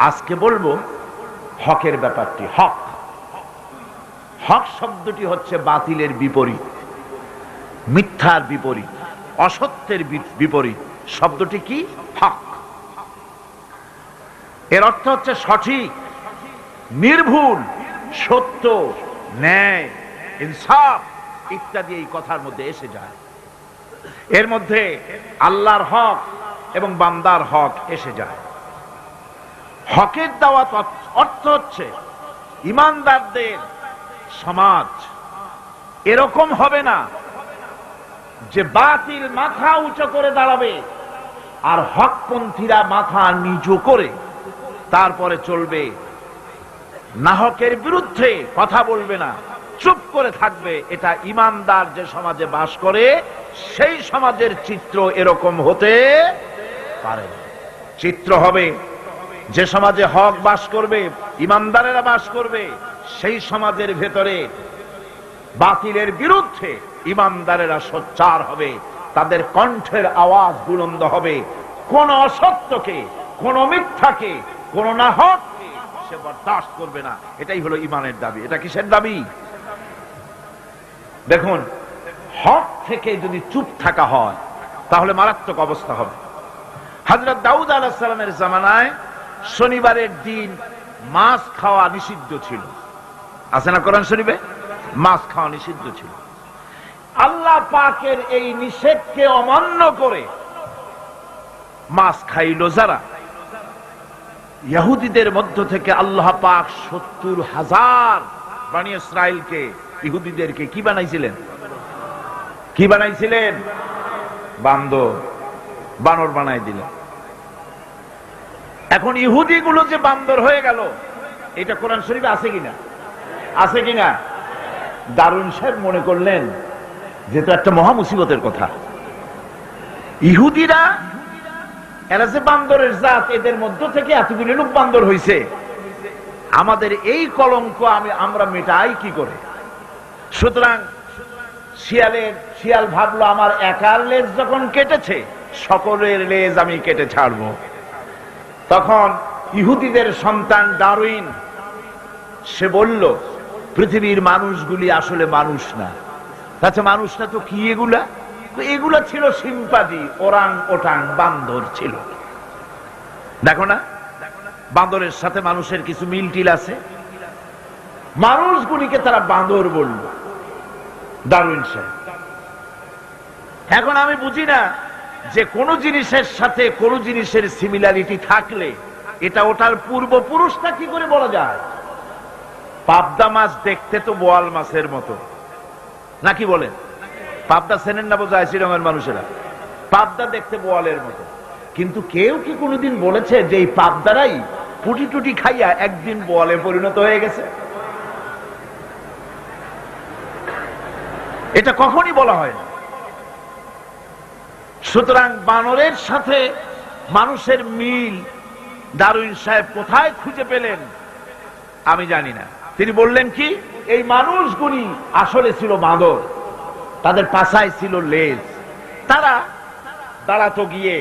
আজকে বলবো হকের ব্যাপারটি। হক, হক শব্দটি হচ্ছে বাতিলের বিপরীত, মিথ্যার বিপরীত, অসত্যের বিপরীত। শব্দটি কি? হক। এর অর্থ হচ্ছে সঠিক, নির্ভুল, সত্য, ন্যায়, ইনসাফ ইত্যাদি এই কথার মধ্যে এসে যায়। এর মধ্যে আল্লাহর হক এবং বান্দার হক এসে যায়। হকের দাওয়াত অর্থ হচ্ছে ঈমানদারদের সমাজ এরকম হবে না যে বাতিল মাথা উঁচু করে দাঁড়াবে আর হকপন্থীরা মাথা নিচু করে তারপরে চলবে, নাহকের বিরুদ্ধে কথা বলবে না, চুপ করে থাকবে। এটা ঈমানদার যে সমাজে বাস করে সেই সমাজের চিত্র এরকম হতে পারে। চিত্র হবে যে সমাজে হক বাস করবে, ঈমানদারেরা বাস করবে, সেই সমাজের ভেতরে বাতিলের বিরুদ্ধে ঈমানদারেরা সোচ্চার হবে, তাদের কণ্ঠের আওয়াজ বুলন্দ হবে। কোন অসত্যকে, কোন মিথ্যাকে, কোন নাহককে সে বরদাস্ত করবে না। এটাই হলো ঈমানের দাবি। এটা কিসের দাবি? দেখুন, হক থেকে যদি চুপ থাকা হয় তাহলে মারাত্মক অবস্থা হবে। হযরত দাউদ আলাইহিস সালামের জামানায় শনিবারের দিন মাছ খাওয়া নিষিদ্ধ ছিল। আছে না কোরআন শরীফে? মাছ খাওয়া নিষিদ্ধ ছিল। আল্লাহ পাকের এই নিষেধকে অমান্য করে মাছ খাইল যারা, ইহুদিদের মধ্য থেকে আল্লাহ পাক ৭০,০০০ বনী ইসরাইলকে, ইহুদিদেরকে কি বানাইছিলেন? কি বানাইছিলেন? বানর বানাই দিলেন। এখন ইহুদি গুলো যে বান্দর হয়ে গেল, এটা কোরআন শরীফে আছে কিনা? আছে কিনা? দারুন সাহেব মনে করলেন যেটা একটা মহা মুসিবতের কথা। ইহুদিরা এরা যে বান্দরের জাত, এদের মধ্য থেকে এতগুলি লোক বান্দর হইছে, আমাদের এই কলঙ্ক আমরা মেটাই কি করে? সুতরাং শিয়াল ভাবলো আমার একার লেজ যখন কেটেছে, সকলের লেজ আমি কেটে ছাড়বো। তখন ইহুদিদের সন্তান ডারউইন সে বলল, পৃথিবীর মানুষগুলি আসলে মানুষ না। আচ্ছা, মানুষ না তো কি এগুলা? এগুলা ছিল সিম্পাজি, ওরাং ওটাং, বান্দর ছিল। দেখো না, বান্দরের সাথে মানুষের কিছু মিল টিল আছে। মানুষগুলিকে তারা বান্দর বলল, ডারউইন সাহেব। এখন আমি বুঝি না যে কোন জিনিসের সাথে কোন জিনিসের সিমিলারিটি থাকলে এটা ওটার পূর্বপুরুষটা কি করে বলা যায়? পাবদা মাছ দেখতে তো বোয়াল মাছের মতো, নাকি বলেন? পাবদা চেনেন না বোঝায় শ্রীরঙের মানুষেরা? পাবদা দেখতে বোয়ালের মতো। কিন্তু কেউ কি কোনোদিন বলেছে যে এই পাবদারাই পুটি টুটি খাইয়া একদিন বোয়ালে পরিণত হয়ে গেছে? এটা কখনই বলা হয় না। সুতরাং বানরের সাথে মানুষের মিল ডারউইন সাহেব কোথায় খুঁজে পেলেন আমি জানি না। তিনি বললেন কি, এই মানুষগুলি আসলে ছিল বাঁদর, তাদের পাছায় ছিল লেজ। তারা দাঁড়াতো গিয়ে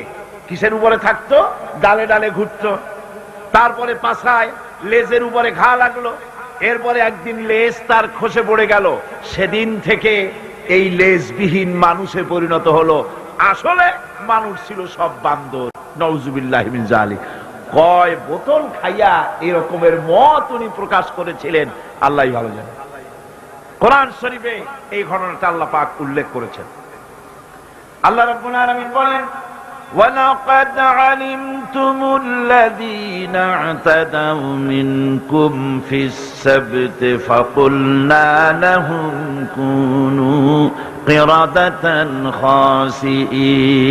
কিসের উপরে থাকতো? ডালে ডালে ঘুরতো। তারপরে পাছায় লেজের উপরে ঘা লাগলো। এরপরে একদিন লেজ তার খসে পড়ে গেল। সেদিন থেকে এই লেজবিহীন মানুষে পরিণত হলো। আসলে মানুষ ছিল সব বান্দর। নাউজুবিল্লাহি মিন যালিক। কয় বোতল খাইয়া এরকমের মত উনি প্রকাশ করেছিলেন, আল্লাহই ভালো জানে। কোরআন শরীফে এই ঘটনাটা আল্লাহ পাক উল্লেখ করেছেন। আল্লাহ রাব্বুল আলামিন বলেন, وَلَقَدْ عَلِمْتُمُ الَّذِينَ اعْتَدَوْا مِنْكُمْ فِي السَّبْتِ فَقُلْنَا لَهُمْ كُونُوا قِرَدَةً خَاسِئِينَ।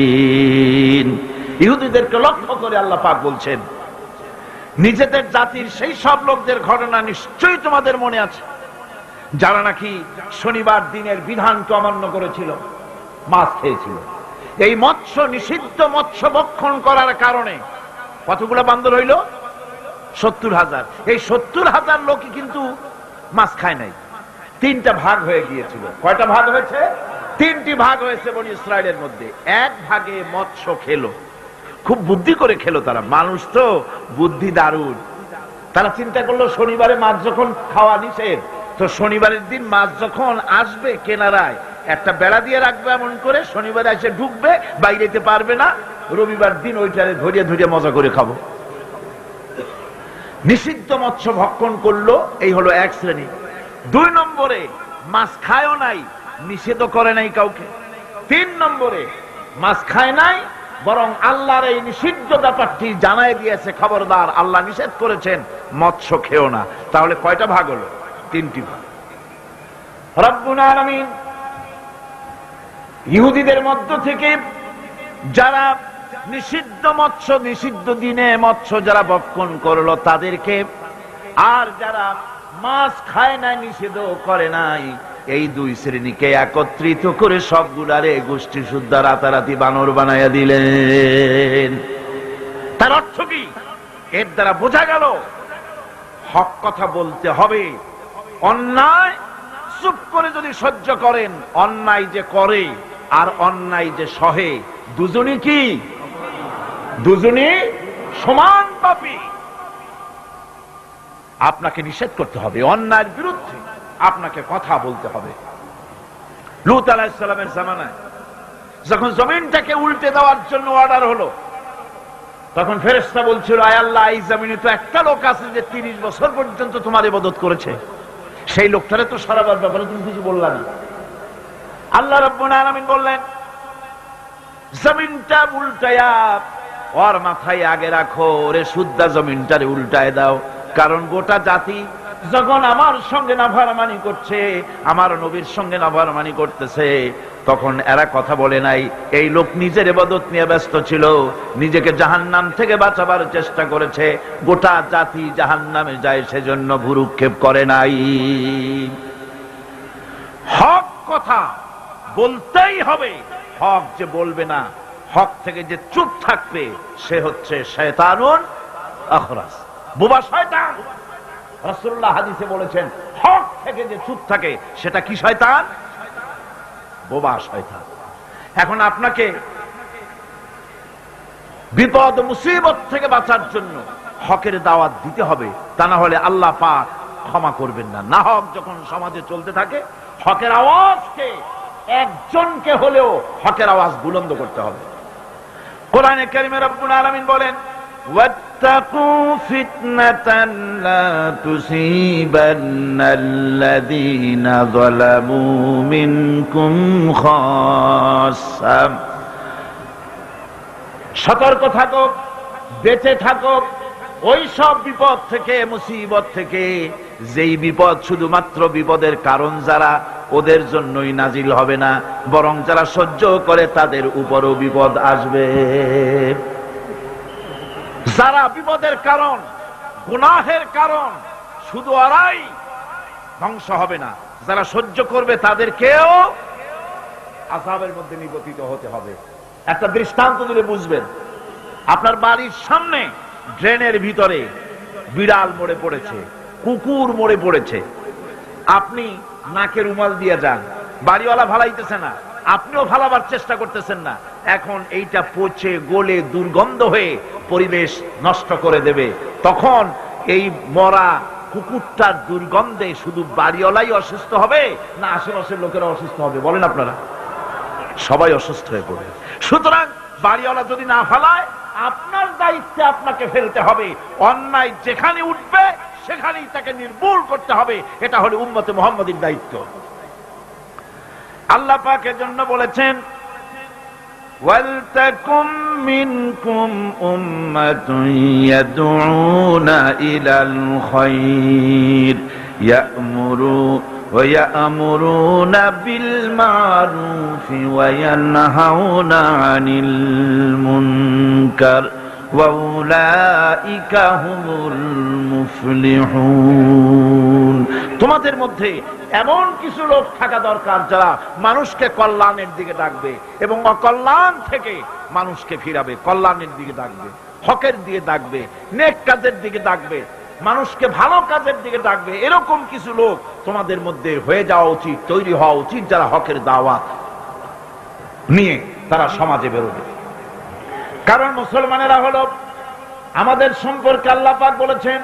ইহুদিদেরকে লক্ষ্য করে আল্লাহ পাক বলছেন, নিজেদের জাতির সেই সব লোকদের ঘটনা নিশ্চয়ই তোমাদের মনে আছে যারা নাকি শনিবার দিনের বিধানকে অমান্য করেছিল, মাছ খেয়েছিল। এই মৎস্য নিষিদ্ধ মৎস্য ভক্ষণ করার কারণে কতগুলো বান্দর হইল? ৭০,০০০। এই ৭০,০০০ লোকই কিন্তু মাছ খায় নাই। ৩টা ভাগ হয়ে গিয়েছিল। কয়টা ভাগ হয়েছে? 3টি ভাগ হয়েছে বনী ইসরাইলের মধ্যে। এক ভাগে মৎস্য খেলো, খুব বুদ্ধি করে খেলো তারা, মানুষ তো বুদ্ধি দারুণ। তারা চিন্তা করলো শনিবারে মাছ যখন খাওয়া নিষেধ, তো শনিবারের দিন মাছ যখন আসবে কেনারায় একটা বেড়া দিয়ে রাখবে, এমন করে শনিবারে এসে ঢুকবে, বাইরেতে পারবে না, রবিবার দিন ওইটারে ধরিয়ে ধরিয়ে মজা করে খাবো। নিষিদ্ধ মৎস্য ভক্ষণ করলো, এই হলো এক শ্রেণী। 2 নম্বরে মাছ খায়ও নাই, নিষেধ করে নাই কাউকে। 3 নম্বরে মাছ খায় নাই, বরং আল্লাহর এই নিষিদ্ধ ব্যাপারটি জানাই দিয়েছে, খবরদার আল্লাহ নিষেধ করেছেন মৎস্য খেও না। তাহলে কয়টা ভাগ হলো? 3টি ভাগ। রব্বুল আলামিন ইহুদিদের মধ্য থেকে যারা নিষিদ্ধ মৎস্য, নিষিদ্ধ দিনে মৎস্য যারা ভক্ষণ করলো তাদেরকে, আর যারা মাছ খায় নাই, নিষেধ করে নাই, এই 2 শ্রেণীকে একত্রিত করে সবগুলারে গোষ্ঠী শুদ্ধা রাতারাতি বানর বানাইয়া দিলেন। তার অর্থ কি? এর দ্বারা বোঝা গেল হক কথা বলতে হবে। অন্যায় চুপ করে যদি সহ্য করেন, অন্যায় যে করে আর অন্যায় যে সহে, দুজনই কি? দুজনই সমান পাপী। আপনাকে নিষেধ করতে হবে, অন্যায়ের বিরুদ্ধে আপনাকে কথা বলতে হবে। লূত আলাইহিস সালামের জামানায় যখন জমিনটাকে উল্টে দেওয়ার জন্য অর্ডার হলো, তখন ফেরেশতা বলছিল, আয় আল্লাহ, এই জমিনে তো একটা লোক আছে যে 30 বছর পর্যন্ত তোমার ইবাদত করেছে, সেই লোকটারে তো সরাবার ব্যাপারে তুমি কিছু বললা না। আল্লাহ রাব্বুল আলামিন বললেন, জমিনটা উল্টায়া ওর মাথায় আগে রাখো, ওরে শুদ্ধা জমিনটারে উল্টায় দাও। কারণ গোটা জাতি যখন আমার সঙ্গে নাফরমানি করছে, আমার নবীর সঙ্গে নাফরমানি করতেছে, তখন এরা কথা বলে নাই। এই লোক নিজের ইবাদত নিয়ে ব্যস্ত ছিল, নিজেকে জাহান্নাম থেকে বাঁচাবার চেষ্টা করেছে। গোটা জাতি জাহান্নামে যায়, সেজন্য ভুরুক্ষেপ করে নাই। হক কথা বলতেই হবে। হক যে বলবে না, হক থেকে যে চুপ থাকবে, সে হচ্ছে শয়তানুন আখরাস, বোবা শয়তান। রাসূলুল্লাহ হাদিসে বলেছেন, হক থেকে যে চুপ থাকে সেটা কি শয়তান? বোবা শয়তান। এখন আপনাকে বিপদ মুসিবত থেকে বাঁচার জন্য হকের দাওয়াত দিতে হবে, তা না হলে আল্লাহ পাক ক্ষমা করবেন না। না হক যখন সমাজে চলতে থাকে, হকের আওয়াজকে, একজনকে হলেও হকের আওয়াজ বুলন্দ করতে হবে। কোরআনে কারিমে রব্বুল আলামিন বলেন, واتقوا فتنة لا تصيبن الذين ظلموا منكم خاصة। সতর্ক থাকো, বেঁচে থাকো ওই সব বিপদ থেকে, মুসিবত থেকে, যেই বিপদ শুধুমাত্র বিপদের কারণ যারা, ওদের জন্যই নাজিল হবে না, বরং যারা সহ্য করে তাদের উপরও বিপদ আসবে। যারা বিপদের কারণ, গুনাহের কারণ, শুধু ওরাই ধ্বংস হবে না, যারা সহ্য করবে তাদেরকেও আযাবের মধ্যে নিপতিত হতে হবে। একটা দৃষ্টান্ত দিলে বুঝবেন। আপনার বাড়ির সামনে ড্রেনের ভিতরে বিড়াল মরে পড়েছে, কুকুর মরে পড়েছে, আপনি নাকে রুমাল দিয়ে যান, বাড়িওয়ালা ভালাইতেছে না, আপনিও ভালাবার চেষ্টা করতেছেন না। এখন এইটা পচে গলে দুর্গন্ধ হয়ে পরিবেশ নষ্ট করে দেবে। তখন এই মরা কুকুরটার দুর্গন্ধে শুধু বাড়িওয়ালাই অসুস্থ হবে না আশেপাশের লোকেরা অসুস্থ হবে? বলেন আপনারা, সবাই অসুস্থ হয়ে পড়বে। সুতরাং বাড়িওয়ালা যদি না ফেলায়, আপনার দায়িত্বে আপনাকে ফেলতে হবে। অন্যায় যেখানে উঠবে সেখানেই তাকে নির্মূল করতে হবে। এটা হলো উম্মতে মুহাম্মাদীর দায়িত্ব। আল্লাহ পাক এর জন্য বলেছেন, ওয়ালতাকুম মিনকুম উম্মাতুন ইয়াদউনা ইলাল খায়র ইয়া'মুরুনা বিল মা'রুফি ওয়া ইয়ানহাউনা আনিল মুনকার ওয়া উলাইকা হুমুল মুফলিহুন। তোমাদের মধ্যে এমন কিছু লোক থাকা দরকার যারা মানুষকে কল্যাণের দিকে ডাকবে এবং অকল্যাণ থেকে মানুষকে ফিরাবে, কল্যাণের দিকে ডাকবে, হকের দিকে ডাকবে, নেক কাজের দিকে ডাকবে, মানুষকে ভালো কাজের দিকে ডাকবে। এরকম কিছু লোক তোমাদের মধ্যে হয়ে যাওয়া উচিত, তৈরি হওয়া উচিত, যারা হকের দাওয়াত নিয়ে তারা সমাজে বেরোবে। কারণ মুসলমানেরা হলো, আমাদের সম্পর্কে আল্লাহ পাক বলেছেন,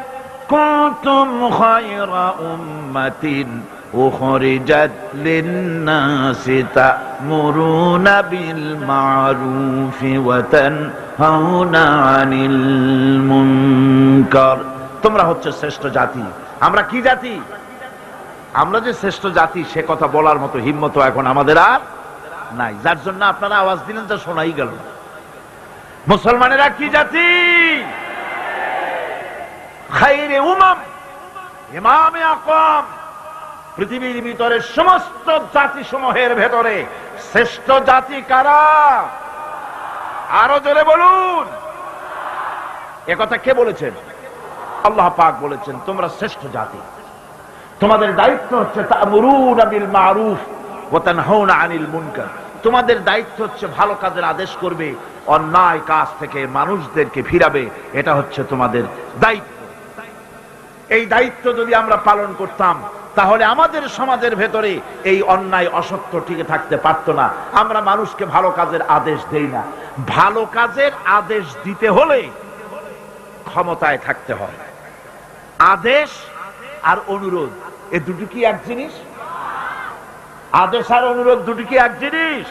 কুনতুম খায়রা উম্মাতিন উখরিজাত লিন-নাসি তা'মুরুনা বিল মা'রুফি ওয়া তানহাউনা আনিল মুনকার। তোমরা হচ্ছে শ্রেষ্ঠ জাতি। আমরা কি জাতি? আমরা যে শ্রেষ্ঠ জাতি সে কথা বলার মতো হিম্মত এখন আমাদের আর নাই, যার জন্য আপনারা আওয়াজ দিলেন তা শোনাই গেল। মুসলমানেরা কি জাতি? খায়রে উমাম, ইমামে আকওয়াম। পৃথিবীর ভিতরে সমস্ত জাতি সমূহের ভেতরে শ্রেষ্ঠ জাতি কারা? আরো জোরে বলুন। একথা কে বলেছেন? আল্লাহ পাক বলেছেন, তোমরা শ্রেষ্ঠ জাতি। তোমাদের দায়িত্ব হচ্ছে তা'মুরুনা বিল মা'রুফ ওয়া তানহাউনা আনিল মুনকার। তোমাদের দায়িত্ব হচ্ছে ভালো কাজের আদেশ করবে, অন্যায় কাজ থেকে মানুষদেরকে ফিরাবে। এটা হচ্ছে তোমাদের দায়িত্ব। এই দায়িত্ব যদি আমরা পালন করতাম তাহলে আমাদের সমাজের ভেতরে এই অন্যায় অসত্য টিকে থাকতে পারত না। আমরা মানুষকে ভালো কাজের আদেশ দেই না। ভালো কাজের আদেশ দিতে হলে ক্ষমতায় থাকতে হয়। আদেশ আর অনুরোধ এ দুটো কি এক জিনিস? আদেশ আর অনুরোধ দুটো কি এক জিনিস?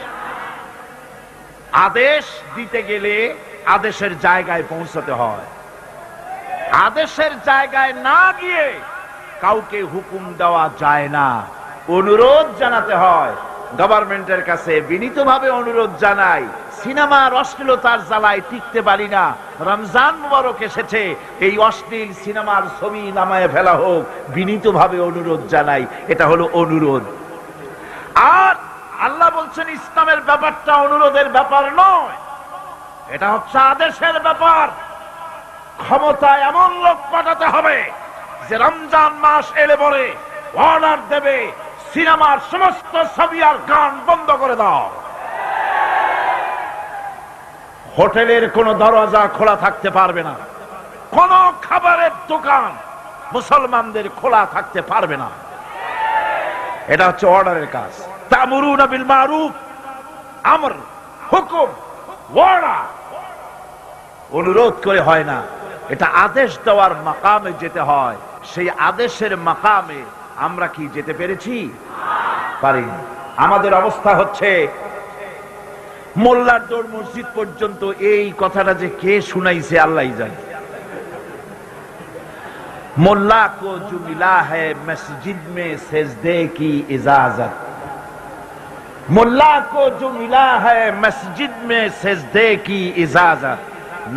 আদেশ দিতে গেলে আদেশের জায়গায় পৌঁছাতে হয়। আদেশের জায়গায় না গিয়ে কাউকে হুকুম দেওয়া যায় না, অনুরোধ জানাতে হয়। গভর্নমেন্টের কাছে বিনীতভাবে অনুরোধ জানাই, সিনেমার অশ্লীলতার জ্বালায় টিকতে পারি না, রমজান মুবারক এসেছে, এই অশ্লীল সিনেমার ছবি নামায় ফেলা হোক, বিনীতভাবে অনুরোধ জানাই। এটা হলো অনুরোধ। আর আল্লাহ বলছেন ইসলামের ব্যাপারটা অনুরোধের ব্যাপার নয়, এটা হচ্ছে আদেশের ব্যাপার। ক্ষমতায় এমন লোক পাঠাতে হবে যে রমজান মাস এলে পরে অর্ডার দেবে, সিনেমার সমস্ত ছবি আর গান বন্ধ করে দাও। হোটেলের কোন দরজা খোলা থাকতে পারবে না, কোন খাবারের দোকান মুসলমানদের খোলা থাকতে পারবে না। এটা হচ্ছে অর্ডারের কাজ। তা'মুরুনা বিল মা'রুফ, আমর, হুকুম, ওয়ার্ডার। অনুরোধ করে হয় না, এটা আদেশ দেওয়ার মাকামে যেতে হয়। সেই আদেশের মাকামে আমরা কি যেতে পেরেছি? পারিনি। আমাদের অবস্থা হচ্ছে মোল্লার দৌড় মসজিদ পর্যন্ত। এই কথাটা যে কে শুনাইছে আল্লাহই জানে। मोल्ला को जो मिला है मस्जिद में सजदे की इजाजत, मुल्ला को जो मिला है मस्जिद में सजदे की इजाजत,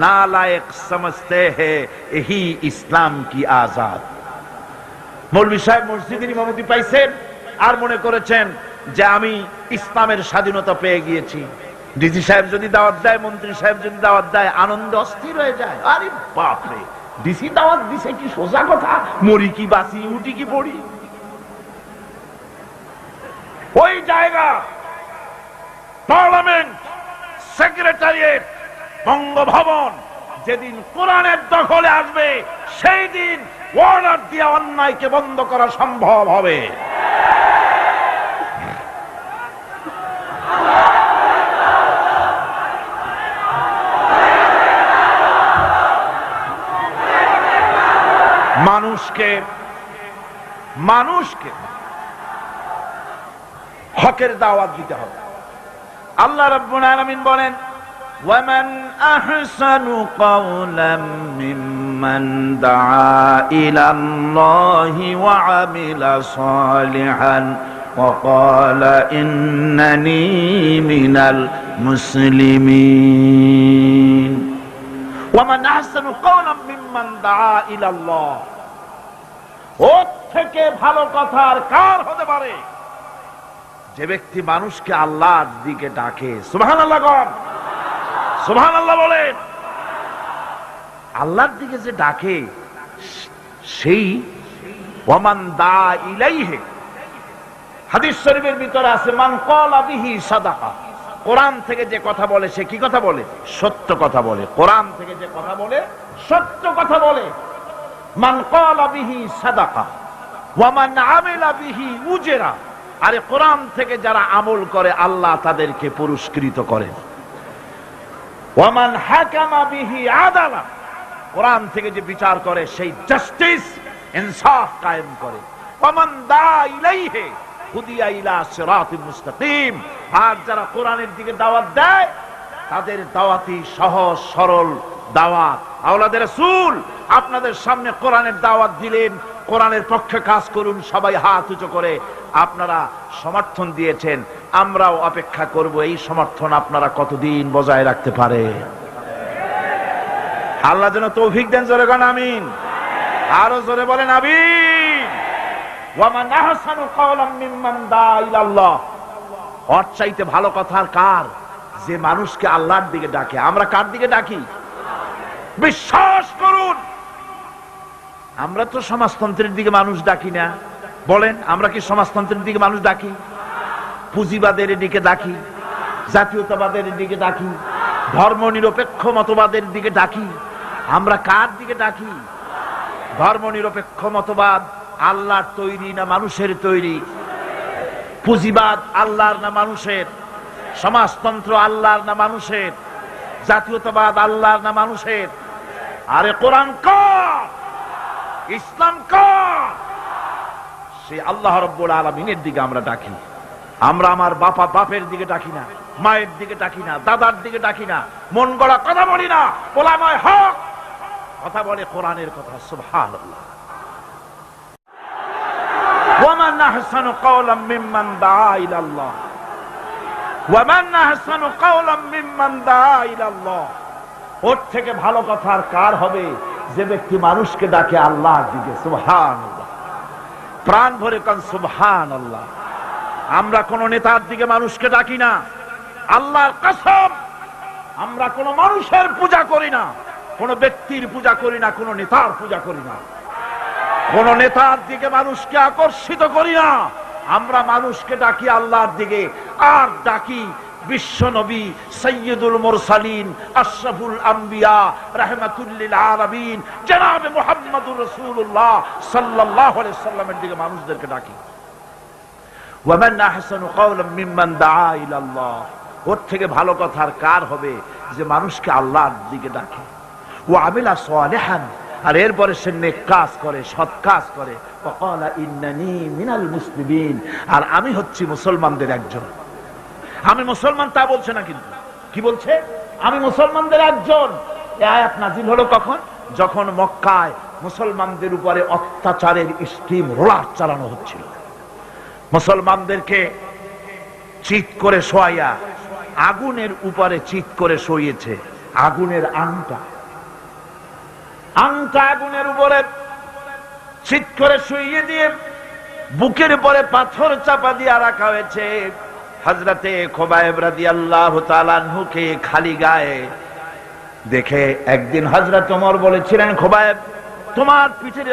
नालायक समझते हैं यही इस्लाम की आजाद। मौलवी साहेब मस्जिদের ইমামতি পাইছেন আর মনে করেছেন যে আমি ইসলামের স্বাধীনতা পেয়ে গিয়েছি। ডিসি সাহেব যদি দাওয়াত দেয়, মন্ত্রী সাহেব যদি দাওয়াত দেয়, আনন্দ অস্থির হয়ে যায়। আরে বাপ রে, ডিসি দাওয়াত দিছে, কি সোজা কথা, মরি কি বাঁচি, উঠি কি পড়ি। ওই জায়গা পার্লামেন্ট, সেক্রেটারিয়েট, বঙ্গভবন যেদিন কোরআনের দখলে আসবে সেই দিন অর্ডার দিয়ে অন্যায়কে বন্ধ করা সম্ভব হবে। মানুষকে হকের দাওয়াত দিতে হবে। আল্লাহ রাব্বুল আলামিন বলেন, ওয়ামান আহসানু কাওলাম মিম্মান দাআ ইলাল্লাহি ওয়া আমিলা সালিহান ওয়া ক্বালা ইন্নানী মিনাল মুসলিমিন। ওয়ামান আহসানু কাওলাম মিম্মান দাআ ইলাল্লাহ, ওর থেকে ভালো কথা আর কার হতে পারে যে ব্যক্তি মানুষকে আল্লাহর দিকে ডাকে। সুবহানাল্লাহ বলেন, সুবহানাল্লাহ বলেন। আল্লাহর দিকে যে ডাকে সেই ওয়ামান দা ইলাইহি, হাদিস শরীফের ভিতরে আছে মান ক্বালা বিহি সাদাকা। কোরআন থেকে যে কথা বলে সে কি কথা বলে? সত্য কথা বলে। কোরআন থেকে যে কথা বলে সত্য কথা বলে। মান ক্বালা বিহি সাদাকা ওয়া মান আমিলা বিহি উজরা। আরে কোরআন থেকে যারা আমল করে আল্লাহ তাদেরকে পুরস্কৃত করেন। ওয়ামান হাকামা বিহি আদালা, কোরআন থেকে যে বিচার করে সেই জাস্টিস ইনসাফ কায়েম করে। ওয়ামান দা ইলাইহি হুদিয়া ইলা সিরাতিল মুস্তাকিম, আর যারা কোরআনের দিকে দাওয়াত দেয় তাদের দাওয়াতই সহজ সরল দাওয়াত। আওলাদের রাসূল আপনাদের সামনে কোরআনের দাওয়াত দিলেন, কোরআনের পক্ষে কাজ করুন, সবাই হাত উঁচু করে আপনারা সমর্থন দিয়েছেন। আমরাও অপেক্ষা করব এই সমর্থন আপনারা কতদিন বজায় রাখতে পারে। আল্লাহ যেন তৌফিক দেন। জোরে বলেন আমিন, আরো জোরে বলেন আমিন। ওয়ামান আহসানু কাওলাম মিম্মান দা ইলাল্লাহ, ওর চাইতে ভালো কথা আর কার, যে মানুষকে আল্লাহর দিকে ডাকে। আমরা কার দিকে ডাকি? বিশ্বাস করুন, আমরা তো সমাজতন্ত্রের দিকে মানুষ ডাকি না। বলেন, আমরা কি সমাজতন্ত্রের দিকে মানুষ ডাকি? পুঁজিবাদের দিকে ডাকি, জাতীয়তাবাদের দিকে ডাকি, ধর্ম নিরপেক্ষ মতবাদের দিকে ডাকি। আমরা কার দিকে ডাকি? ধর্ম নিরপেক্ষ মতবাদ আল্লাহর তৈরি না মানুষের তৈরি? পুঁজিবাদ আল্লাহর না মানুষের? সমাজতন্ত্র আল্লাহর না মানুষের? জাতীয়তাবাদ আল্লাহর না মানুষের? আরে কোরআন কার, ইসলাম কার? সেই আল্লাহ রাব্বুল আলামিনের দিকে আমরা ডাকি। আমরা আমার বাপের দিকে ডাকি না, মায়ের দিকে ডাকি না, দাদার দিকে ডাকি না, মন গড়া কথা বলি না। ওলামায়ে হক কথা বলে কোরআনের কথা। সুবহানাল্লাহ। ওয়ামান আহসানু কাওলাম মিম্মান দা ইলাল্লাহ, ওয়ামান আহসানু কাওলাম মিম্মান দা ইলাল্লাহ। ওর থেকে ভালো কথা আর কার হবে, যে ব্যক্তি মানুষকে ডাকে আল্লাহর দিকে। সুবহানাল্লাহ, প্রাণ ভরে কান সুবহানাল্লাহ। আমরা কোন নেতার দিকে মানুষকে ডাকি না, আল্লাহর কসম। আমরা কোন মানুষের পূজা করি না, কোন ব্যক্তির পূজা করি না, কোন নেতার পূজা করি না, কোন নেতার দিকে মানুষকে আকর্ষিত করি না। আমরা মানুষকে ডাকি আল্লাহর দিকে, আর ডাকি বিশ্ব নবী সাইয়্যিদুল মুরসালিন আশরাফুল আম্বিয়া রাহমাতুল লিল আলামিন জনাবে মুহাম্মদুর রাসূলুল্লাহ সাল্লাল্লাহু আলাইহি সাল্লামের দিকে মানুষদেরকে ডাকি। ওয়ামান আহসানু কাওলাম মিম্মান দাআ ইলাল্লাহ, ওর থেকে ভালো কথা আর কার হবে, যে মানুষকে আল্লাহর দিকে ডাকে। ওয়া আমিলা সালিহান, আর এরপরে সে নেক কাজ করে, সৎ কাজ করে। ওয়া ক্বালা ইন্নানি মিনাল মুসলিমিন, আর আমি হচ্ছি মুসলমানদের একজন। আমি মুসলমান তা বলছে না, কিন্তু কি বলছে? আমি মুসলমানদের একজন। এই আয়াত নাজিল হলো কখন? যখন মক্কায় মুসলমানদের উপরে অত্যাচারের স্টিম রোলার চালানো হচ্ছিল। মুসলমানদেরকে চিৎ করে শোয়াইয়া আগুনের উপরে চিৎ করে শোইয়েছে। আগুনের আংটা আগুনের উপরে চিৎ করে শুইয়ে দিয়ে বুকের উপরে পাথর চাপা দিয়ে রাখা হয়েছে। হযরতে খুবাইব রাদিয়াল্লাহু তাআলা আনহুকে খালি গায়ে দেখে একদিন হযরত ওমর বলেছিলেন, খুবাইব, তোমার পিঠের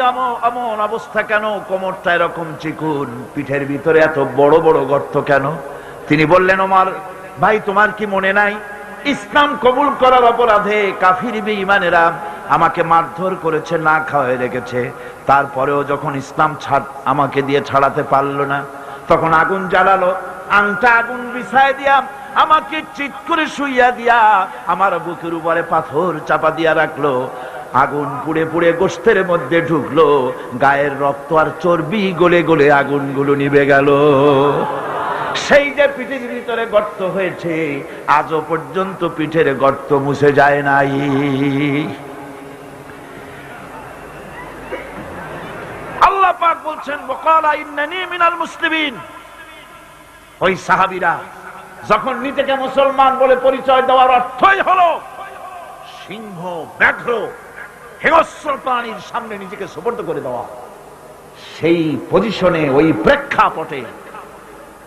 এমন অবস্থা কেন? কোমরটা এরকম চিকুন, পিঠের ভিতরে এত বড় বড় গর্ত কেন? তিনি বললেন, ওমর ভাই, তোমার কি মনে নাই, ইসলাম কবুল করার অপরাধে কাফির বেঈমানেরা আমাকে মারধর করেছে, না খাওয়ায় রেখেছে। তারপরেও যখন ইসলাম আমাকে দিয়ে ছাড়াতে পারলো না, তখন আগুন জ্বালালো, আংটা আগুন বিছায় দিয়া আমাকে চিৎ করে শুইয়া দিয়া আমার বুকের উপরে পাথর চাপা দিয়া রাখলো। আগুন পুড়ে পুড়ে গোশতের মধ্যে ঢুকলো, গায়ের রক্ত আর চর্বি গলে গলে আগুনগুলো নিভে গেল। সেই যে পিঠের ভিতরে গর্ত হয়েছে, আজও পর্যন্ত পিঠের গর্ত মুছে যায় নাই। আল্লাহ পাক বলছেন, ওয়াকালা ইন্নানি মিনাল মুসলিমিন। ওই সাহাবীরা যখন নিজেকে মুসলমান বলে পরিচয় দেওয়ার অর্থই হলো সিংহ, ব্যাঘ্র, হিংস্র প্রাণীর সামনে নিজেকে সুপর্দ করে দেওয়া, সেই পজিশনে, ওই প্রেক্ষাপটে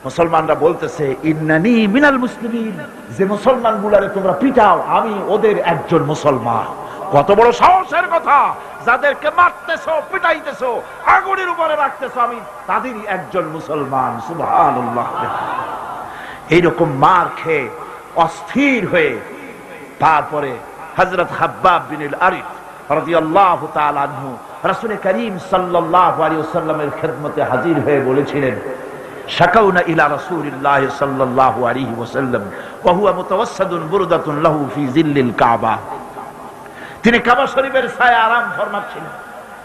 মুসলমানরা বলতেছে, ইন্নানি মিনাল মুসলিমিন, যে মুসলমান গুলারে তোমরা পিটাও, আমি ওদের একজন মুসলমান। কত বড় সাহসের কথা! যাদেরকে মারতেছো, পিটাইতেছো, আগুনের উপরে রাখতেছো, আমি তাদেরই একজন মুসলমান। সুবহানাল্লাহ। এইরকম মার খেয়ে অস্থির হয়ে তারপরে হযরত হাব্বাব বিন আল-আরিত রাদিয়াল্লাহু তাআলা আনহু রাসূল করিম সাল্লাল্লাহু আলাইহি ওয়াসাল্লামের খিদমতে হাজির হয়ে বলেছিলেন, শাকাউনা ইলা রাসূলিল্লাহ সাল্লাল্লাহু আলাইহি ওয়াসাল্লাম ওয়া হুয়া মুতাওয়াসসাদুন বুরদাতুন লাহু ফি জিল্লিল কাবা। তিনি কাবা শরীফের ছায়ায় আরাম ফরমাচ্ছিলেন।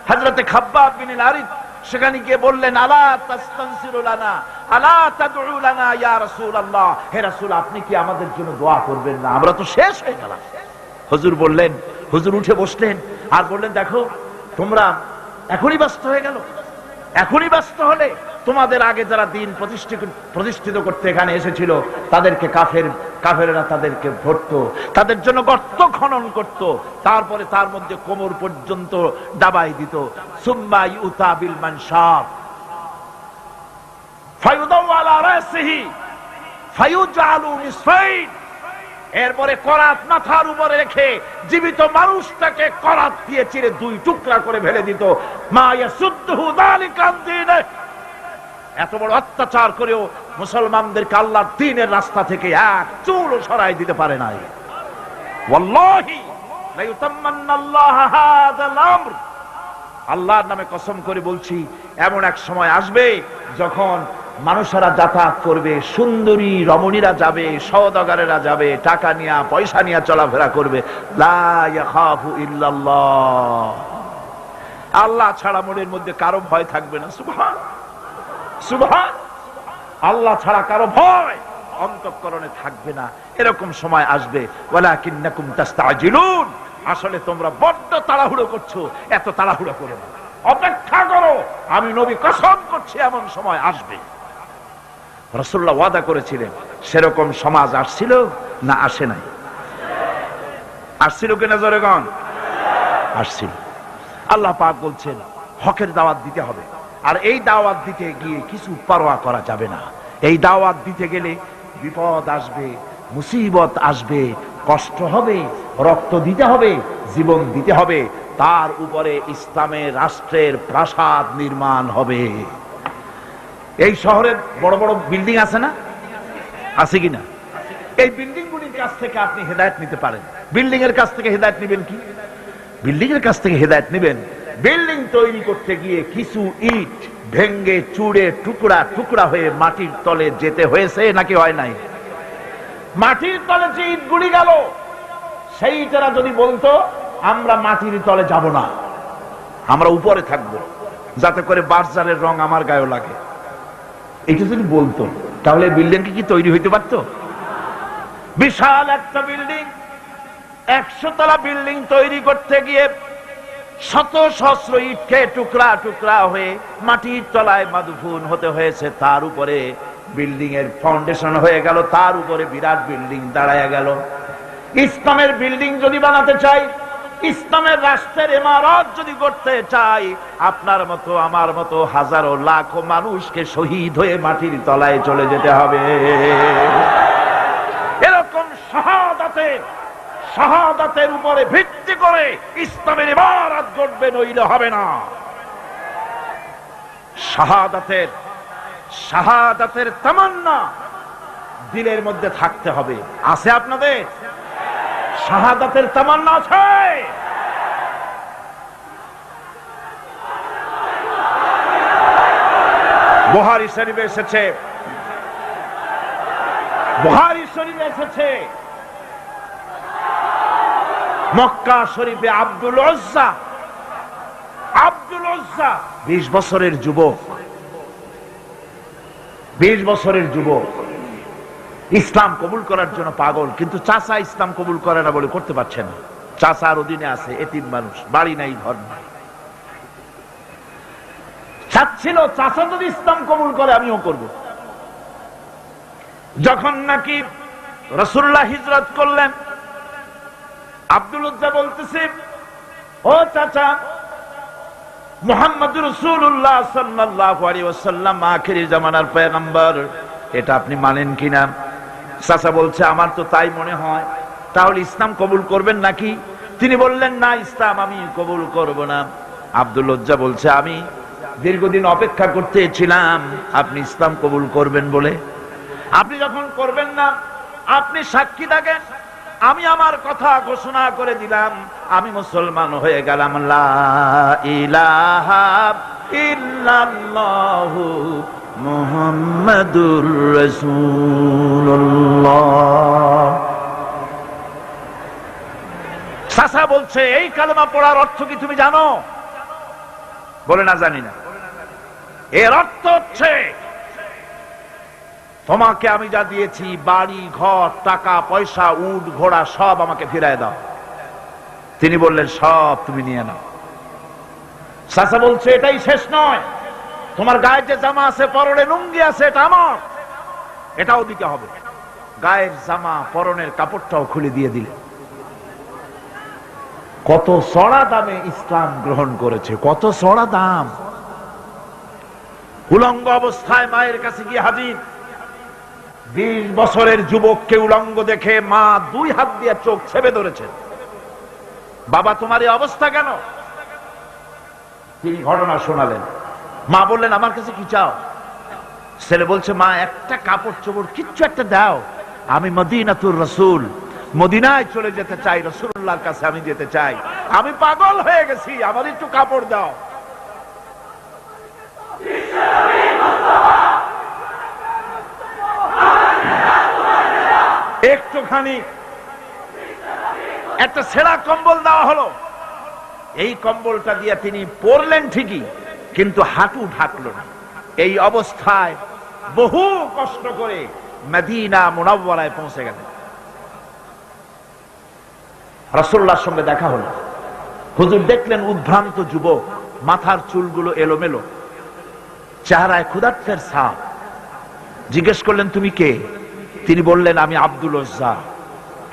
হযরতে খাব্বাব বিন আরিদ সেখানে গিয়ে বললেন, আলা তাস্তানসিরু লানা, আলা তাদউ লানা ইয়া রাসূলুল্লাহ, হে রাসূল আপনি কি আমাদের জন্য দোয়া করবেন না, আমরা তো শেষ হয়ে গেলাম। হুজুর বললেন, হুজুর উঠে বসলেন আর বললেন, দেখো তোমরা এখনই ব্যস্ত হয়ে গেল, এখনই ব্যস্ত হলে তোমাদের আগে যারা দিন প্রতিষ্ঠিত করতে এখানে এসেছিল তাদেরকে কাফেরেরা তাদেরকে ধরতো, তাদের জন্য গর্ত খনন করত, তারপরে তার মধ্যে কোমর পর্যন্ত দাবাই দিত। সুম্মা ইউতা বিল মানশাব ফায়ুদাউ আলা রাসিহি ফায়ুজআলু নিসফাইন, এরপরে করাত মাথার উপরে রেখে জীবিত মানুষটাকে করাত দিয়ে চিরে দুই টুকরা করে ফেলে দিত। মা ইয়াসুদ্দুহু যালিকা আন দীনে, এত বড় অত্যাচার করেও মুসলমানদেরকে আল্লাহর দ্বীনের রাস্তা থেকে এক চুলও সরাই দিতে পারে নাই। ওয়াল্লাহি লা ইউতাম্মান্নাল্লাহু হাযাল আমর, আল্লাহর নামে কসম করে বলছি, এমন এক সময় আসবে যখন মানুষেরা যাতায়াত করবে, সুন্দরী রমণীরা যাবে, সওদাগরেরা যাবে, টাকা নিয়ে পয়সা নিয়ে চলাফেরা করবে, লা ইয়াখাফু ইল্লাল্লাহ, আল্লাহ ছাড়া মনের মধ্যে কারো ভয় থাকবে না। সুবহান সুবহান, আল্লাহ ছাড়া কারো ভয় অন্তঃকরণে থাকবে না। এরকম সময় আসবে, ওয়ালাকিন্নাকুম তাস্তাজিলুন, আসলে তোমরা বড্ড তাড়াহুড়ো করছো, এত তাড়াহুড়ো করো না, অপেক্ষা করো, আমি নবী কসম করছি এমন সময় আসবে। রাসূলুল্লাহ ওয়াদা করেছিলেন, সেরকম সমাজ আসছিল না আসে নাই? আসছিল কিনা জোরে গণ? আসছিল। আল্লাহ পাক বলছেন হকের দাওয়াত দিতে হবে, আর এই দাওয়াত দিতে গিয়ে কিছু পরোয়া করা যাবে না। এই দাওয়াত দিতে গেলে বিপদ আসবে, মুসিবত আসবে, কষ্ট হবে, রক্ত দিতে হবে, জীবন দিতে হবে, তার উপরে ইসলামের রাষ্ট্রের প্রাসাদ নির্মাণ হবে। এই শহরের বড় বড় বিল্ডিং আছে না, আছে কিনা? এই বিল্ডিং গুলির কাছ থেকে আপনি হেদায়েত নিতে পারেন। বিল্ডিং এর কাছ থেকে হেদায়েত নেবেন কি? বিল্ডিং এর কাছ থেকে হেদায়েত নেবেন, বিল্ডিং তৈরি করতে গিয়ে কিছু ইট ভেঙ্গে চুড়ে টুকরা টুকরা হয়ে মাটির তলে যেতে হয়েছে নাকি হয় নাই? মাটির তলে যে ইটগুলি গেল, সেই ইটেরা যদি বলতো আমরা মাটির তলে যাব না, আমরা উপরে থাকবো, যাতে করে বার্জারের রং আমার গায়ে লাগে, এটা যদি বলতো, তাহলে বিল্ডিং কি তৈরি হইতে পারতো? বিশাল একটা বিল্ডিং, 100 তলা বিল্ডিং তৈরি করতে গিয়ে শত সহস্র ইটকে টুকরা টুকরা হয়ে মাটির তলায় মাদফুন হতে হয়েছে। তার উপরে বিল্ডিং এর ফাউন্ডেশন হয়ে গেল, তার উপরে বিরাট বিল্ডিং দাঁড়ায় গেল। ইসলামের বিল্ডিং যদি বানাতে চাই, ইসলামের রাষ্ট্রের ইমারত যদি করতে চাই, আপনার মতো আমার মতো হাজারো লাখো মানুষকে শহীদ হয়ে মাটির তলায় চলে যেতে হবে। এরকম শাহাদাতের উপরে ভিত্তি করে ইসলামের ইমারত গড়বে, নইলে হবে না। শাহাদাতের তামান্না দিলের মধ্যে থাকতে হবে। আছে আপনাদের শাহাদাতের তামান্না? আছে। বুখারী শরীফে এসেছে, বুখারী শরীফে এসেছে, মক্কা শরীফে আব্দুল উজ্জা 20 বছরের যুবক, 20 বছরের যুবক ইসলাম কবুল করার জন্য পাগল, কিন্তু চাচা ইসলাম কবুল করে না বলে করতে পারছে না। চাচার অধীনে আছে, এতিম মানুষ, বাড়ি নাই, ঘর নাই। চাচ্ছিল চাচা যদি ইসলাম কবুল করে আমিও করব। যখন নাকি রাসূলুল্লাহ হিজরত করলেন, আব্দুল উজ্জা বলতেছে, ও চাচা, মুহাম্মদুর রাসূলুল্লাহ সাল্লাল্লাহু আলাইহি ওয়াসাল্লাম আখিরি জামানার পয়গম্বর, এটা আপনি মানেন কিনা? চাচা বলছে, আমার তো তাই মনে হয়। তাহলে ইসলাম কবুল করবেন নাকি? তিনি বললেন, না, ইসলাম আমি কবুল করব না। আব্দুল উজ্জা বলছে, আমি দীর্ঘদিন অপেক্ষা করতেছিলাম আপনি ইসলাম কবুল করবেন বলে। আপনি যখন করবেন না, আপনি সাক্ষী থাকেন, আমি আমার কথা ঘোষণা করে দিলাম, আমি মুসলমান হয়ে গেলাম। লা ইলাহা ইল্লাল্লাহু মুহাম্মাদুর রাসূলুল্লাহ। চাচা বলছে, এই কালেমা পড়ার অর্থ কি তুমি জানো? বলে, না, জানি না। এর অর্থ হচ্ছে, তোমাকে আমি যা দিয়েছি, বাড়ি ঘর টাকা পয়সা উট ঘোড়া সব আমাকে ফিরায় দাও। তিনি বললেন, সব তুমি নিয়ে নাও। চাচা বলছে, এটাই শেষ নয়, তোমার গায়ের যে জামা আছে, পরনে লুঙ্গি আছে, এটা আমার, এটাও দিতে হবে। গায়ের জামা পরনের কাপড়টাও খুলে দিয়ে দিলেন। কত চড়া দামে ইসলাম গ্রহণ করেছে, কত চড়া দাম। উলঙ্গ অবস্থায় মায়ের কাছে গিয়ে হাজির। 20 বছরের যুবককে উলঙ্গ দেখে মা 2 হাত দিয়ে চোখ ছেপে ধরেছে। বাবা, তোমার এই অবস্থা কেন? তিনি ঘটনা শোনালেন। মা বললেন, আমার কাছে কি চাও? ছেলে বলছে, মা, একটা কাপড় চোপড় কিচ্ছু একটা দাও, আমি মদিনাতুর রাসূল, মদিনায় চলে যেতে চাই, রাসূলুল্লাহর কাছে আমি যেতে চাই, আমি পাগল হয়ে গেছি, আমার একটু কাপড় দাও। একটুখানি একটা ছেঁড়া কম্বল দেওয়া হলো। এই কম্বলটা দিয়ে তিনি পরলেন ঠিকই, কিন্তু হাঁটু ঢাকলো না। এই অবস্থায় বহু কষ্ট করে মদিনা মুনাওয়ারায় পৌঁছে গেলেন। রাসূলুল্লাহর সঙ্গে দেখা হলো। হুজুর দেখলেন উদ্ভ্রান্ত যুবক, মাথার চুলগুলো এলোমেলো, চেহারায় ক্ষুধার্তের ছাপ। জিজ্ঞেস করলেন, তুমি কে? তিনি বললেন, আমি আব্দুল উজ্জা,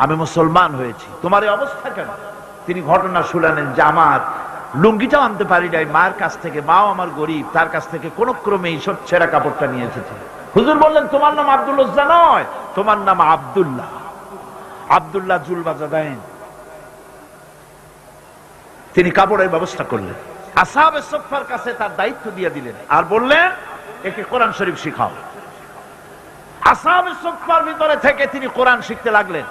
আমি মুসলমান হয়েছি। তোমার এই অবস্থা কেন? তিনি ঘটনা শুনালেন যে আমার লুঙ্গিটাও আনতে পারি নাই মায়ের কাছ থেকে, মাও আমার গরিব, তার কাছ থেকে কোন ক্রমে এই সব ছেঁড়া কাপড়টা নিয়ে এসেছে। হুজুর বললেন, তোমার নাম আব্দুল উজ্জা নয়, তোমার নাম আব্দুল্লাহ, আব্দুল্লাহ জুলবাজাদাইন। তিনি কাপড়ের ব্যবস্থা করলেন, আসহাবে সুফফার কাছে তার দায়িত্ব দিয়ে দিলেন, আর বললেন, একে কোরআন শরীফ শিখাও। আসহাবে সুফফার ভিতরে থেকে তিনি কোরআন শিখতে লাগলেন।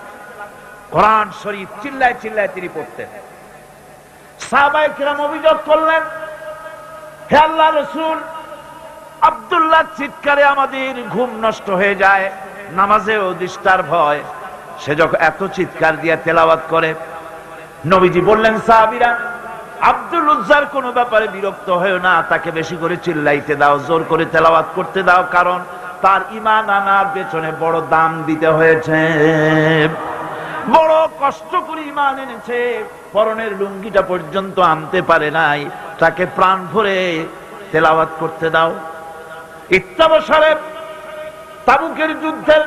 কোরআন শরীফ চিল্লায় চিল্লায় তিনি পড়তেন। সাহাবায়ে কিরাম অভিযোগ করলেন, হে আল্লাহর রাসূল, আব্দুল্লাহ চিৎকারে আমাদের ঘুম নষ্ট হয়ে যায়, নামাজেও ডিস্টার্ব হয়, সে যখন এত চিৎকার দিয়ে তেলাওয়াত করে। নবীজি বললেন, সাহাবীরা, আব্দুল উজ্জার কোনো ব্যাপারে বিরক্ত হয়েও না, তাকে বেশি করে চিল্লাইতে দাও, জোর করে তেলাওয়াত করতে দাও, কারণ তার ঈমান আনার পেছনে বড় দাম দিতে হয়েছে, বড় কষ্ট করে ঈমান এনেছে, পরনের লুঙ্গিটা পর্যন্ত আনতে পারে নাই, তাকে প্রাণ ভরে তেলাওয়াত করতে দাও। ইত্তাবসারে তাবুকের যুদ্ধের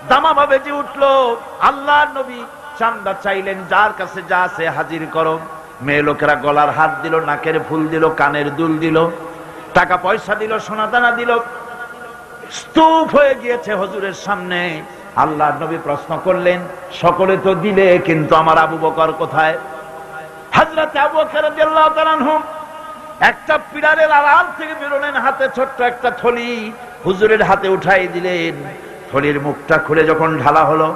দামামা বেজে উঠল। আল্লাহর নবী চান্দা চাইলেন, যার কাছে যা আছে হাজির করো। মেয়ে লোকেরা গলার হাত দিল, নাকের ফুল দিল, কানের দুল দিল, টাকা পয়সা দিল, সোনাদানা দিল। স্তূপ হয়ে গিয়েছে হুজুরের সামনে। আল্লাহর নবী প্রশ্ন করলেন, সকলে তো দিলে, কিন্তু আমার আবু বকর কোথায়? হযরত আবু বকর রাদিয়াল্লাহু তাআলা আনহু একটা পিলারের আড়াল থেকে বেরোলেন, হাতে ছোট্ট একটা থলি হুজুরের হাতে উঠাই দিলেন। থলির মুখটা খুলে যখন ঢালা হলো,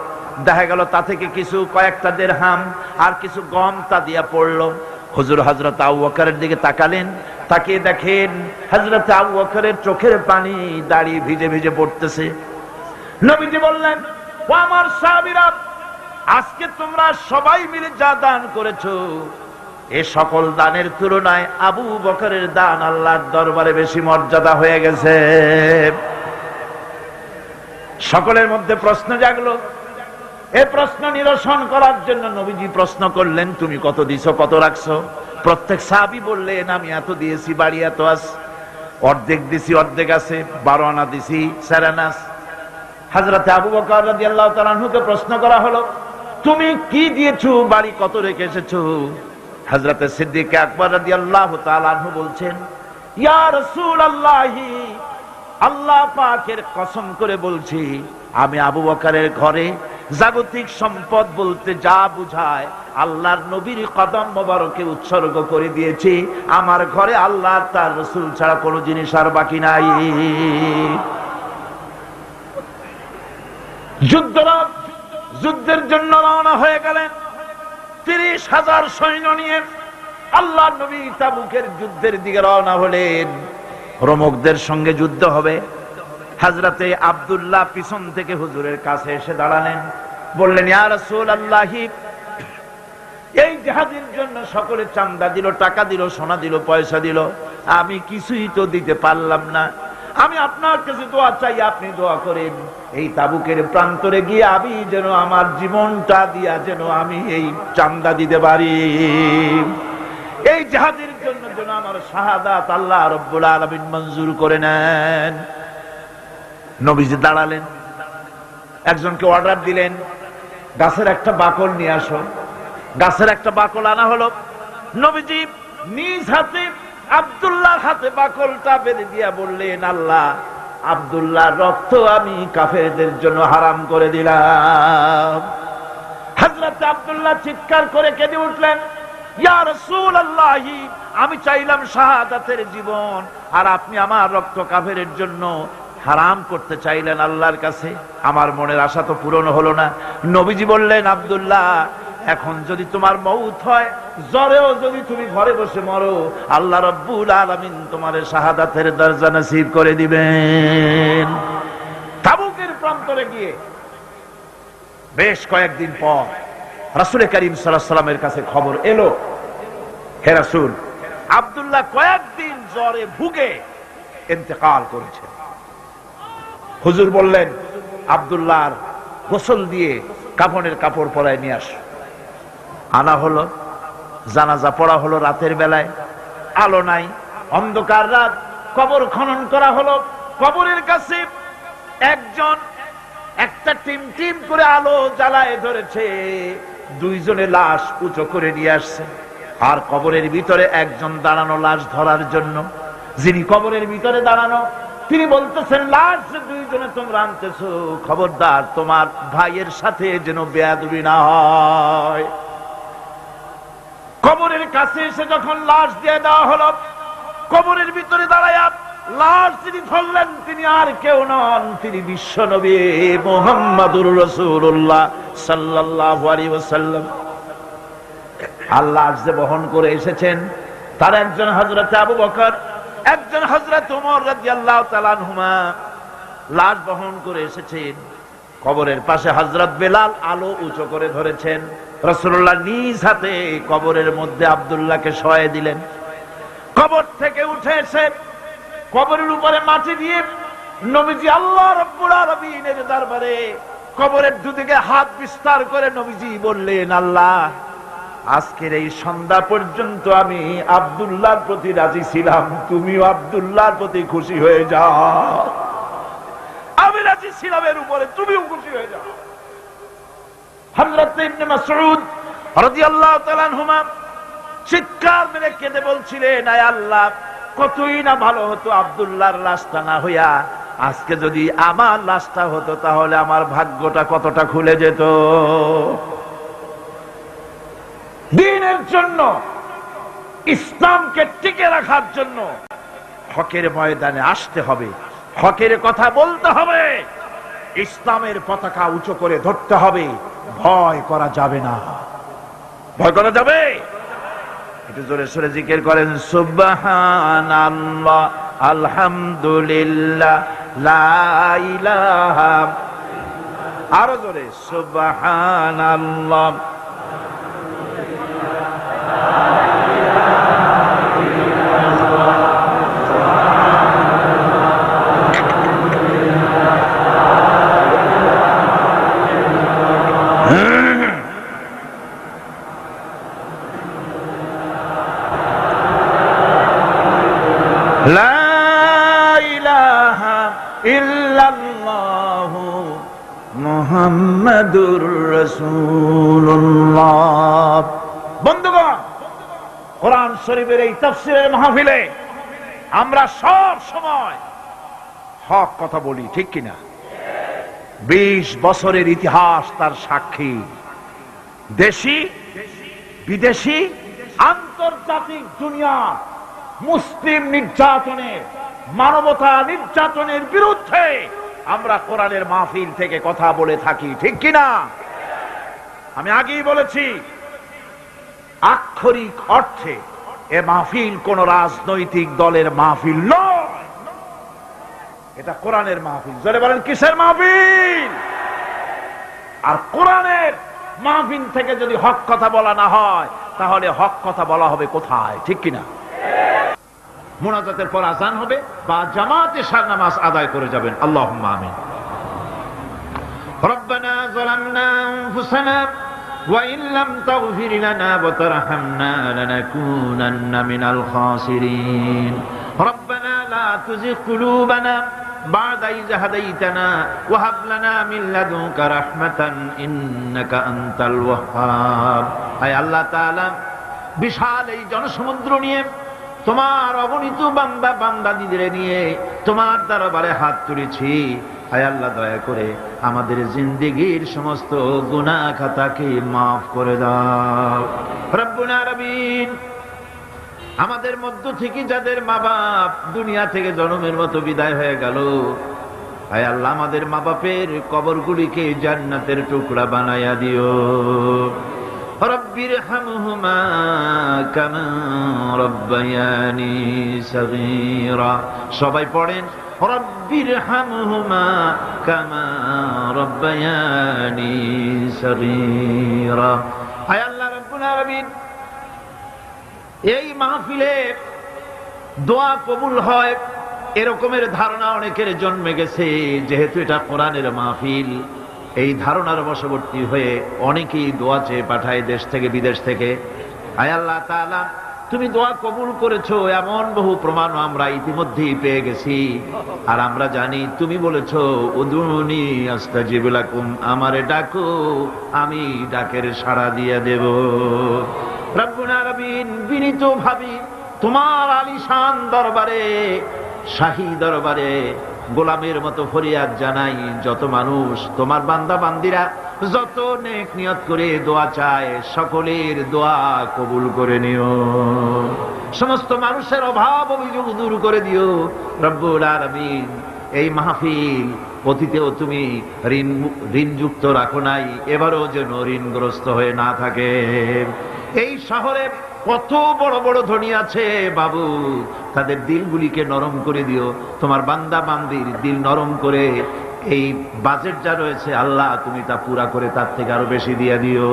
দেখা গেল তা থেকে কিছু কয়েকটা দিরহাম আর কিছু গম তা দিয়া পড়লো। হুজুর হযরত আবু বকরের দিকে তাকালেন, তাকিয়ে দেখেন হযরত আবু বকরের চোখের পানি দাড়ি ভিজে ভিজে পড়তেছে। নবীজি বললেন, ও আমার সাহাবীরা, আজকে তোমরা সবাই মিলে যা দান করেছো, এ সকল দানের তুলনায় আবু বকরের দান আল্লাহর দরবারে বেশি মর্যাদা হয়ে গেছে। সকলের মধ্যে প্রশ্ন জাগলো। এই প্রশ্ন নিরসন করার জন্য নবীজি প্রশ্ন করলেন, তুমি কত দিছো, কত রাখছো? প্রত্যেক সাহাবী বললেন, আমি এত দিয়েছি, বাড়ি এত আছে, অর্ধেক দিছি, অর্ধেক আছে, 12 আনা দিছি, 4 আনা। হযরত আবু বকর রাদিয়াল্লাহু তাআলা আনহুকে প্রশ্ন করা হলো, তুমি কি দিয়েছো, বাড়ি কত রেখে এসেছো? হযরত সিদ্দিক আকবর রাদিয়াল্লাহু তাআলা আনহু বলছেন, ইয়া রাসূলুল্লাহ, আল্লাহ পাকের কসম করে বলছি, আমি আবু বকরের ঘরে জাগতিক সম্পদ বলতে যা বুঝায় আল্লাহর নবীর কদম মোবারকে উৎসর্গ করে দিয়েছি। আমার ঘরে আল্লাহ তার রাসূল ছাড়া কোনো জিনিস আর বাকি নাই। যুদ্ধের জন্য রওনা হয়ে গেলেন 30,000 সৈন্য নিয়ে। আল্লাহর নবী তাবুকের যুদ্ধের দিকে রওনা হলেন। রোমকদের সঙ্গে যুদ্ধ হবে, হযরতে আব্দুল্লাহ পিছন থেকে হুজুরের কাছে এসে দাঁড়ালেন, বললেন, ইয়া রাসূলুল্লাহ, এই জিহাদের জন্য সকলে চাঁদা দিল, টাকা দিল, সোনা দিল, পয়সা দিল, আমি কিছুই তো দিতে পারলাম না। আমি আপনার কাছে দোয়া চাই, আপনি দোয়া করেন এই তাবুকের প্রান্তরে গিয়ে আমি যেন আমার জীবনটা দিয়া যেন আমি এই চাঁদা দিতে পারি, এই জিহাদের জন্য যেন আমার শাহাদাত আল্লাহ রাব্বুল আলামিন মঞ্জুর করে নেন। নবীজি দাঁড়ালেন, একজনকে অর্ডার দিলেন, গাছের একটা বাকল নিয়ে আসো। গাছের একটা বাকল আনা হলো। নবীজি নিজ হাতে আব্দুল্লাহর হাতে বাকলটা বেঁধে দিয়া বললেন, আল্লাহ, আব্দুল্লাহর রক্ত আমি কাফেরদের জন্য হারাম করে দিলাম। হযরত আব্দুল্লাহ চিৎকার করে কেঁদে উঠলেন, ইয়া রাসূলুল্লাহ, আমি চাইলাম শাহাদাতের জীবন, আর আপনি আমার রক্ত কাফেরের জন্য হারাম করতে চাইলেন আল্লাহর কাছে, আমার মনের আশা তো পূরণ হলো না। নবীজি বললেন, আব্দুল্লাহ, এখন যদি তোমার মউত হয়, জ্বরেও যদি তুমি ঘরে বসে মরো, আল্লাহ রাব্বুল আলামিন তোমার শাহাদাতের দরজা নসিব করে দিবেন। তাবুকের প্রান্তরে গিয়ে বেশ কয়েকদিন পর রাসূল করিম সাল্লাল্লাহু আলাইহি ওয়াসাল্লামের কাছে খবর এলো, হে রাসূল, আব্দুল্লাহ কয়েকদিন জ্বরে ভুগে ইন্তেকাল করেছে। হুজুর বললেন, আব্দুল্লাহর গোসল দিয়ে কাফনের কাপড় পরায় নিয়ে আস। আনা হলো, জানাজা পড়া হলো রাতের বেলায়, আলো নাই, অন্ধকার রাত, কবর খনন করা হলো। কবরের কাছে একজন একটা টিম টিম করে আলো জ্বালায় ধরেছে, দুইজনে লাশ উঁচু করে নিয়ে আসছে, আর কবরের ভিতরে একজন দাঁড়ানো লাশ ধরার জন্য। যিনি কবরের ভিতরে দাঁড়ানো, তিনি বলতেছেন, লাশ দুইজনে তোমরা আনতেছো, খবরদার তোমার ভাইয়ের সাথে যেন বেয়াদবি না হয়। কবরের কাছে এসে যখন লাশ দিয়ে দেওয়া হলো, কবরের ভিতরে দাঁড়ায়া লাশ যিনি ধরলেন, তিনি আর কেউ নন, তিনি বিশ্ব নবী মুহাম্মদুর রাসূলুল্লাহ সাল্লাল্লাহু আলাইহি ওয়াসাল্লাম। আল্লাহ যে বহন করে এসেছেন, তার একজন হযরত আবু বকর, একজন হযরত ওমর রাদিয়াল্লাহু তাআলা আনহুমা লাশ বহন করে এসেছেন। কবরের পাশে হযরত বেলাল আলো উঁচু করে ধরেছেন। রাসূলুল্লাহ নিজ হাতে কবরের মধ্যে আব্দুল্লাহকে শোয়ায় দিলেন। কবর থেকে উঠে এসে কবরের উপরে মাটি দিয়ে নবীজি আল্লাহ রাব্বুল আলামিনের দরবারে কবরের দুদিকে হাত বিস্তার করে নবীজি বললেন, আল্লাহ, আজকের এই সন্ধ্যা পর্যন্ত আমি আব্দুল্লাহর প্রতি রাজি ছিলাম, তুমিও আব্দুল্লাহর প্রতি খুশি হয়ে যাও। আমি রাজি ছিলাম এর উপরে, তুমিও খুশি হয়ে যাও। হযরত ইবনে মাসউদ রাদিয়াল্লাহু তাআলা আনহুমা চিৎকার মেরে কেঁদে বলছিলেন, আয় আল্লাহ, কতই না ভালো হতো আব্দুল্লাহর লাশটা না হইয়া আজকে যদি আমার লাশটা হতো, তাহলে আমার ভাগ্যটা কতটা খুলে যেত। দ্বীনের জন্য, ইসলামকে টিকে রাখার জন্য হকের ময়দানে আসতে হবে, হকের কথা বলতে হবে, ইসলামের পতাকা উঁচু করে ধরতে হবে, ভয় করা যাবে না। ভয় করা যাবে? একটু জোরে সোরে জিকির করেন, সুবহানাল্লাহ, আলহামদুলিল্লাহ, লা ইলাহা, আরো জোরে, সুবহানাল্লাহ, লা ইলাহা ইল্লাল্লাহু মুহাম্মাদুর রাসূলুল্লাহ। বন্ধুগণ, কোরআন শরীফের এই তাফসীরের মাহফিলে আমরা সব সময় হক কথা বলি, ঠিক কিনা? 20 বছরের ইতিহাস তার সাক্ষী। দেশি বিদেশি আন্তর্জাতিক দুনিয়া মুসলিম নির্যাতনের, মানবতা নির্যাতনের বিরুদ্ধে আমরা কোরআনের মাহফিল থেকে কথা বলে থাকি, ঠিক কিনা? আমি আগেই বলেছি, আক্ষরিক অর্থে এ মাহফিল কোন রাজনৈতিক দলের মাহফিল নয়। এটা কোরআনের মাহফিল। জোরে বলেন কিসের মাহফিল? আর কোরআনের মাহফিল থেকে যদি হক কথা বলা না হয় তাহলে হক কথা বলা হবে কোথায়? ঠিক কিনা? মুনাজাতের পর আজান হবে বা জামাতে সার নামাজ আদায় করে যাবেন। আল্লাহুম্মা আমিন। রব্বানা যালামনা আনফুসানা ওয়া ইন লাম তাগফির লানা ওয়া তারহামনা লানাকুনান্না মিনাল খাসিরিন। রব্বানা লা তুযিগ কুলুবানা বা'দা ইয হাদাইতানা ওয়া হাব লানা মিন লাদুনকা রাহমাতান ইন্নাকা আনতাল ওয়াহ্হাব। আয় আল্লাহ তাআলা, বিশাল এই জনসমুদ্র নিয়ে তোমার অগণিত বান্দা বান্দাদের নিয়ে তোমার দরবারে হাত তুলেছি। আয় আল্লাহ, দয়া করে আমাদের জিন্দেগীর সমস্ত গুনাহ খাতাকে মাফ করে দাও। রব্বুল আলামিন, আমাদের মধ্য থেকে যাদের মা বাপ দুনিয়া থেকে জন্মের মতো বিদায় হয়ে গেল, আয় আল্লাহ, আমাদের মা বাপের কবরগুলিকে জান্নাতের টুকরা বানায়া দিও। রব্বিরহামহুমা কামা রব্বায়ানি সগীরা। সবাই পড়েন রব্বিরহামহুমা কামা রব্বায়ানি সগীরা। আয় আল্লাহ রাব্বুল আলামিন, এই মাহফিলে দোয়া কবুল হয় এরকমের ধারণা অনেকের জন্মে গেছে। যেহেতু এটা কোরআনের মাহফিল, এই ধারণার বশবর্তী হয়ে অনেকেই দোয়া চেয়ে পাঠায় দেশ থেকে বিদেশ থেকে। আয় আল্লাহ তাআলা, তুমি দোয়া কবুল করেছো এমন বহু প্রমাণ আমরা ইতিমধ্যেই পেয়ে গেছি। আর আমরা জানি তুমি বলেছো উদুনি আস্তাজিব লাকুম, আমারে ডাকো আমি ডাকের সাড়া দিয়ে দেব। রব্বুল আলামিন, বিনীত ভাবি তোমার আলিশান দরবারে, শাহী দরবারে গোলামের মতো ফরিয়াদ জানাই। যত মানুষ তোমার বান্দা বান্দিরা যত নেক নিয়ত করে দোয়া চায়, সকলের দোয়া কবুল করে নিও। সমস্ত মানুষের অভাব অভিযোগ দূর করে দিও রব্বুল আলামিন। এই মাহফিল অতীতেও তুমি ঋণযুক্ত রাখো নাই, এবারও যেন ঋণগ্রস্ত হয়ে না থাকে। এই শহরে কত বড় বড় ধনী আছে বাবু, তাদের দিলগুলিকে নরম করে দিও। তোমার বান্দা বান্দির দিল নরম করে এই বাজেট যা রয়েছে আল্লাহ তুমি তা পুরা করে তার থেকে আরো বেশি দিয়ে দিও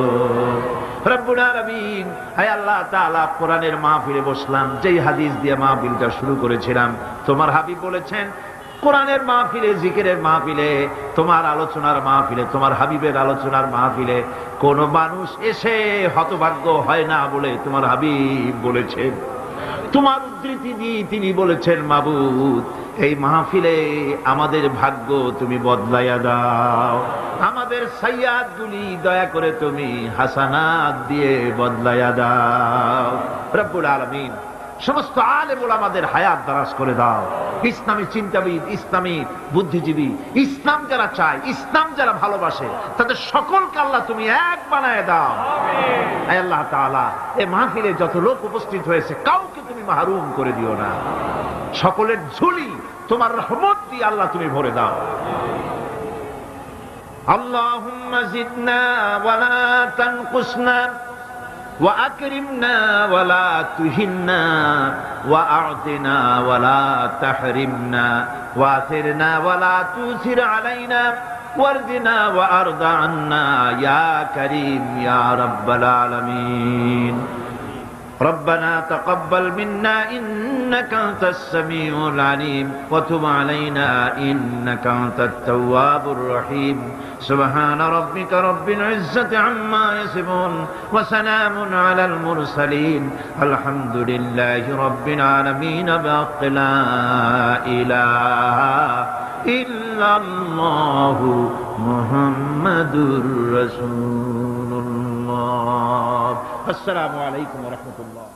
রব্বুল আলামিন। হায় আল্লাহ তাআলা, কোরআনের মাহফিলে বসলাম, যেই হাদিস দিয়ে মাহফিলটা শুরু করেছিলাম, তোমার হাবিব বলেছেন কোরআনের মাহফিলে, জিকিরের মাহফিলে, তোমার আলোচনার মাহফিলে, তোমার হাবিবের আলোচনার মাহফিলে কোন মানুষ এসে হতভাগ্য হয় না বলে তোমার হাবিব বলেছেন। তোমার উদ্ধৃতি দিয়ে তিনি বলেছেন, মাবুদ এই মাহফিলে আমাদের ভাগ্য তুমি বদলাইয়া দাও, আমাদের সাইয়াদ গুলি দয়া করে তুমি হাসানাত দিয়ে বদলাইয়া দাও রব্বুল আলামিন। সমস্ত আলেম ওলামাদের হায়াত দারাজ করে দাও। ইসলামী চিন্তাবিদ, ইসলামী বুদ্ধিজীবী, ইসলাম যারা চায়, ইসলাম যারা ভালোবাসে, তাদের সকলকে আল্লাহ তুমি এক বানায় দাও। আয় আল্লাহ তাআলা, এই মাহফিলে যত লোক উপস্থিত হয়েছে কাউকে তুমি মাহরুম করে দিও না। সকলের ঝুলি তোমার রহমত দিয়ে আল্লাহ তুমি ভরে দাও। আল্লাহুম্মা জিদনা ওয়ালা তানকুসনা وأكرمنا ولا تهنا وأعطنا ولا تحرمنا وآثرنا ولا تؤثر علينا وارضنا وأرض عنا يا كريم يا رب العالمين. ربنا تقبل منا إنك أنت السميع العليم وتب علينا إنك أنت التواب الرحيم. سبحان ربك رب العزة عما يصفون وسلام على المرسلين الحمد لله رب العالمين بحق لا إله إلا الله محمد رسول الله. السلام عليكم ورحمة الله.